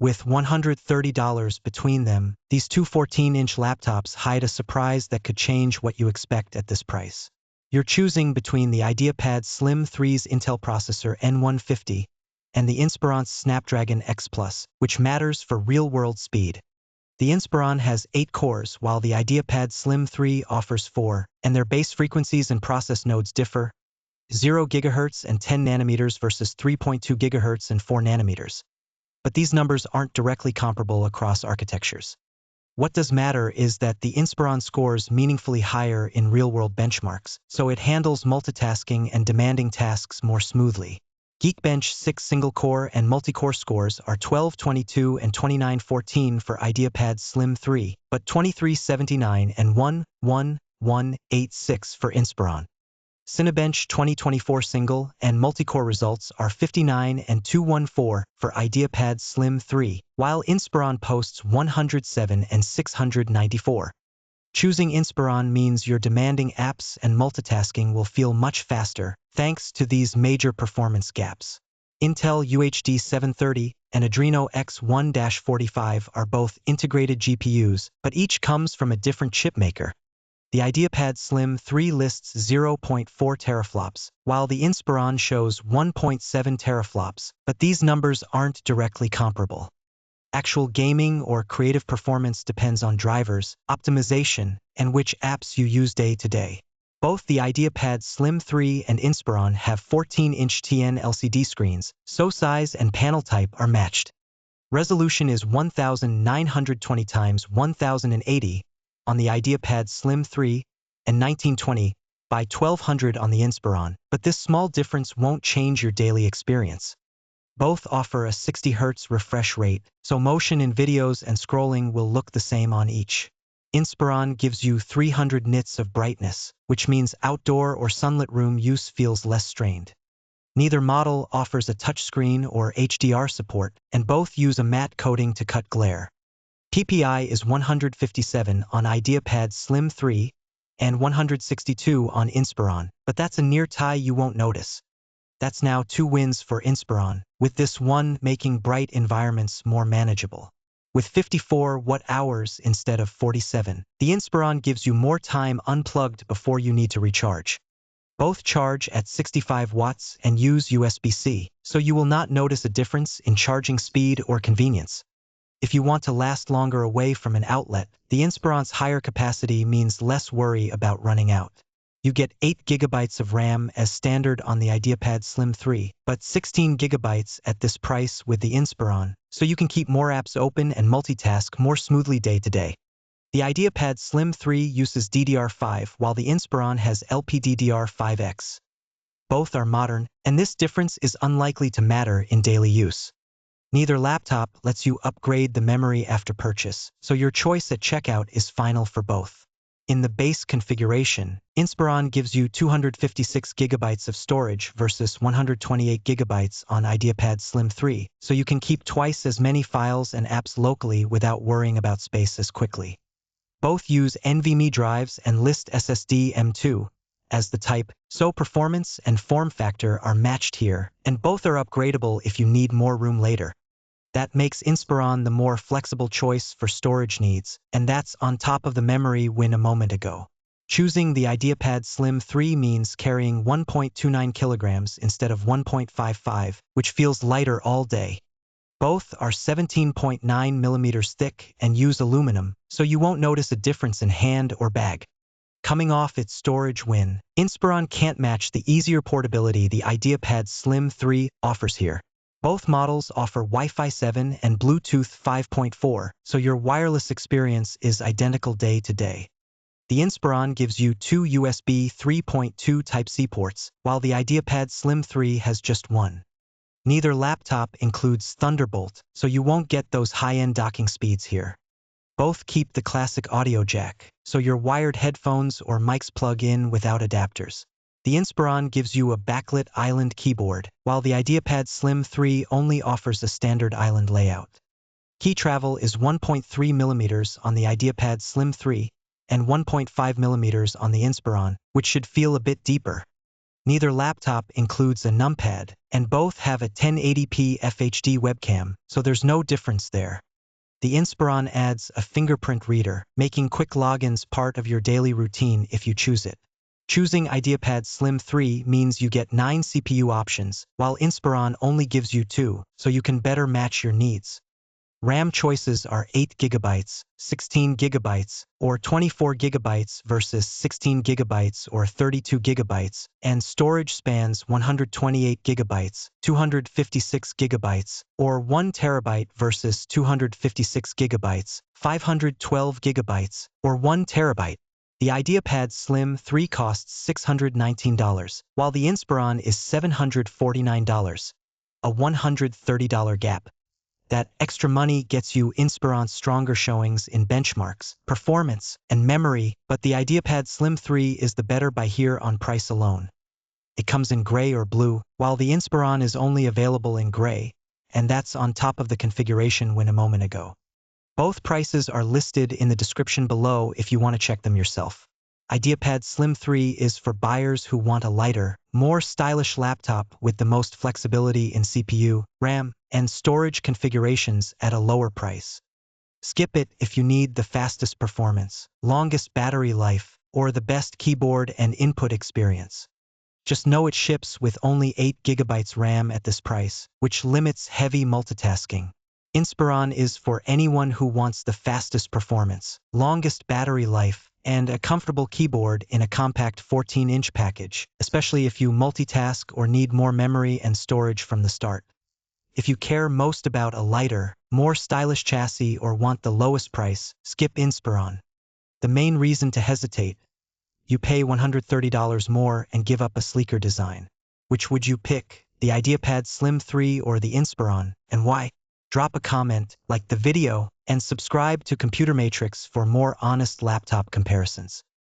With $130 between them, these two 14-inch laptops hide a surprise that could change what you expect at this price. You're choosing between the IdeaPad Slim 3's Intel processor N150 and the Inspiron's Snapdragon X Plus, which matters for real-world speed. The Inspiron has 8 cores, while the IdeaPad Slim 3 offers 4, and their base frequencies and process nodes differ: 0 GHz and 10 nanometers versus 3.2 GHz and 4 nanometers. But these numbers aren't directly comparable across architectures. What does matter is that the Inspiron scores meaningfully higher in real-world benchmarks, so it handles multitasking and demanding tasks more smoothly. Geekbench 6 single-core and multi-core scores are 1222 and 2914 for IdeaPad Slim 3, but 2379 and 11186 for Inspiron. Cinebench 2024 single and multi-core results are 59 and 214 for IdeaPad Slim 3, while Inspiron posts 107 and 694. Choosing Inspiron means your demanding apps and multitasking will feel much faster, thanks to these major performance gaps. Intel UHD 730 and Adreno X1-45 are both integrated GPUs, but each comes from a different chipmaker. The IdeaPad Slim 3 lists 0.4 teraflops, while the Inspiron shows 1.7 teraflops, but these numbers aren't directly comparable. Actual gaming or creative performance depends on drivers, optimization, and which apps you use day to day. Both the IdeaPad Slim 3 and Inspiron have 14-inch TN LCD screens, so size and panel type are matched. Resolution is 1920 x 1080 on the IdeaPad Slim 3 and 1920 by 1200 on the Inspiron, but this small difference won't change your daily experience. Both offer a 60 Hz refresh rate, so motion in videos and scrolling will look the same on each. Inspiron gives you 300 nits of brightness, which means outdoor or sunlit room use feels less strained. Neither model offers a touchscreen or HDR support, and both use a matte coating to cut glare. PPI is 157 on IdeaPad Slim 3 and 162 on Inspiron, but that's a near tie you won't notice. That's now 2 wins for Inspiron, with this one making bright environments more manageable. With 54 watt-hours instead of 47, the Inspiron gives you more time unplugged before you need to recharge. Both charge at 65 watts and use USB-C, so you will not notice a difference in charging speed or convenience. If you want to last longer away from an outlet, the Inspiron's higher capacity means less worry about running out. You get 8 GB of RAM as standard on the IdeaPad Slim 3, but 16 GB at this price with the Inspiron, so you can keep more apps open and multitask more smoothly day to day. The IdeaPad Slim 3 uses DDR5 while the Inspiron has LPDDR5X. Both are modern, and this difference is unlikely to matter in daily use. Neither laptop lets you upgrade the memory after purchase, so your choice at checkout is final for both. In the base configuration, Inspiron gives you 256 GB of storage versus 128 GB on IdeaPad Slim 3, so you can keep twice as many files and apps locally without worrying about space as quickly. Both use NVMe drives and list SSD M2 as the type, so performance and form factor are matched here, and both are upgradable if you need more room later. That makes Inspiron the more flexible choice for storage needs, and that's on top of the memory win a moment ago. Choosing the IdeaPad Slim 3 means carrying 1.29 kilograms instead of 1.55, which feels lighter all day. Both are 17.9 millimeters thick and use aluminum, so you won't notice a difference in hand or bag. Coming off its storage win, Inspiron can't match the easier portability the IdeaPad Slim 3 offers here. Both models offer Wi-Fi 7 and Bluetooth 5.4, so your wireless experience is identical day to day. The Inspiron gives you 2 USB 3.2 Type-C ports, while the IdeaPad Slim 3 has just one. Neither laptop includes Thunderbolt, so you won't get those high-end docking speeds here. Both keep the classic audio jack, so your wired headphones or mics plug in without adapters. The Inspiron gives you a backlit island keyboard, while the IdeaPad Slim 3 only offers a standard island layout. Key travel is 1.3 mm on the IdeaPad Slim 3 and 1.5 mm on the Inspiron, which should feel a bit deeper. Neither laptop includes a numpad, and both have a 1080p FHD webcam, so there's no difference there. The Inspiron adds a fingerprint reader, making quick logins part of your daily routine if you choose it. Choosing IdeaPad Slim 3 means you get 9 CPU options, while Inspiron only gives you 2, so you can better match your needs. RAM choices are 8GB, 16GB, or 24GB versus 16GB or 32GB, and storage spans 128GB, 256GB, or 1TB versus 256GB, 512GB, or 1TB. The IdeaPad Slim 3 costs $619, while the Inspiron is $749, a $130 gap. That extra money gets you Inspiron's stronger showings in benchmarks, performance, and memory, but the IdeaPad Slim 3 is the better by here on price alone. It comes in gray or blue, while the Inspiron is only available in gray, and that's on top of the configuration win a moment ago. Both prices are listed in the description below if you want to check them yourself. IdeaPad Slim 3 is for buyers who want a lighter, more stylish laptop with the most flexibility in CPU, RAM, and storage configurations at a lower price. Skip it if you need the fastest performance, longest battery life, or the best keyboard and input experience. Just know it ships with only 8GB RAM at this price, which limits heavy multitasking. Inspiron is for anyone who wants the fastest performance, longest battery life, and a comfortable keyboard in a compact 14-inch package, especially if you multitask or need more memory and storage from the start. If you care most about a lighter, more stylish chassis or want the lowest price, skip Inspiron. The main reason to hesitate: you pay $130 more and give up a sleeker design. Which would you pick, the IdeaPad Slim 3 or the Inspiron, and why? Drop a comment, like the video, and subscribe to Computer Matrix for more honest laptop comparisons.